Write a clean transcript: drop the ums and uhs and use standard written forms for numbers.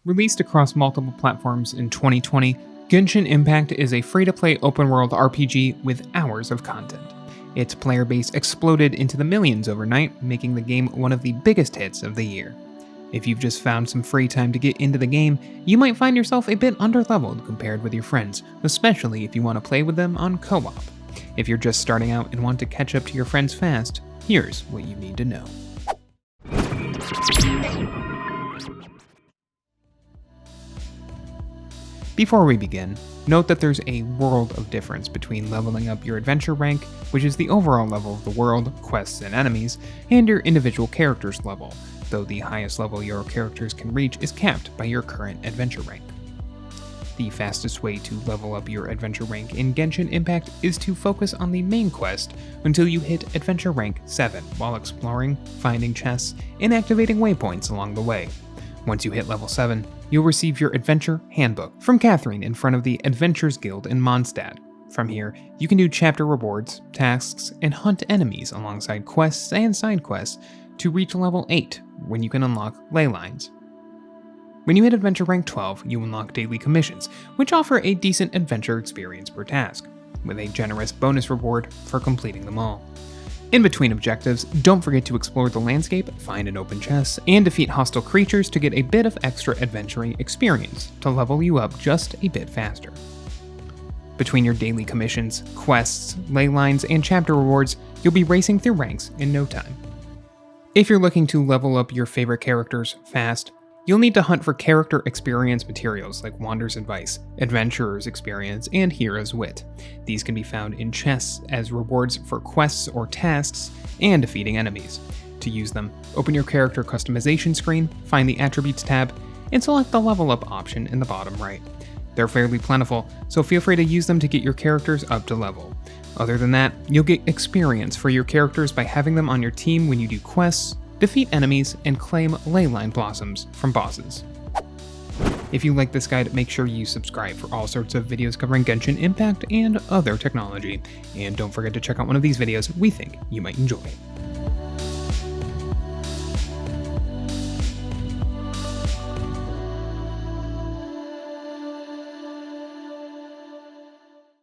Released across multiple platforms in 2020, Genshin Impact is a free-to-play open-world RPG with hours of content. Its player base exploded into the millions overnight, making the game one of the biggest hits of the year. If you've just found some free time to get into the game, you might find yourself a bit underleveled compared with your friends, especially if you want to play with them on co-op. If you're just starting out and want to catch up to your friends fast, here's what you need to know. Before we begin, note that there's a world of difference between leveling up your adventure rank, which is the overall level of the world, quests, and enemies, and your individual character's level, though the highest level your characters can reach is capped by your current adventure rank. The fastest way to level up your adventure rank in Genshin Impact is to focus on the main quest until you hit adventure rank 7 while exploring, finding chests, and activating waypoints along the way. Once you hit level 7, you'll receive your Adventure Handbook from Catherine in front of the Adventurers Guild in Mondstadt. From here, you can do chapter rewards, tasks, and hunt enemies alongside quests and side quests to reach level 8, when you can unlock ley lines. When you hit Adventure Rank 12, you unlock daily commissions, which offer a decent adventure experience per task, with a generous bonus reward for completing them all. In between objectives, don't forget to explore the landscape, find an open chest, and defeat hostile creatures to get a bit of extra adventuring experience to level you up just a bit faster. Between your daily commissions, quests, ley lines, and chapter rewards, you'll be racing through ranks in no time. If you're looking to level up your favorite characters fast, you'll need to hunt for character experience materials like Wander's Advice, Adventurer's Experience, and Hero's Wit. These can be found in chests as rewards for quests or tasks and defeating enemies. To use them, open your character customization screen, find the Attributes tab, and select the Level Up option in the bottom right. They're fairly plentiful, so feel free to use them to get your characters up to level. Other than that, you'll get experience for your characters by having them on your team when you do quests, defeat enemies, and claim Leyline Blossoms from bosses. If you like this guide, make sure you subscribe for all sorts of videos covering Genshin Impact and other technology. And don't forget to check out one of these videos we think you might enjoy.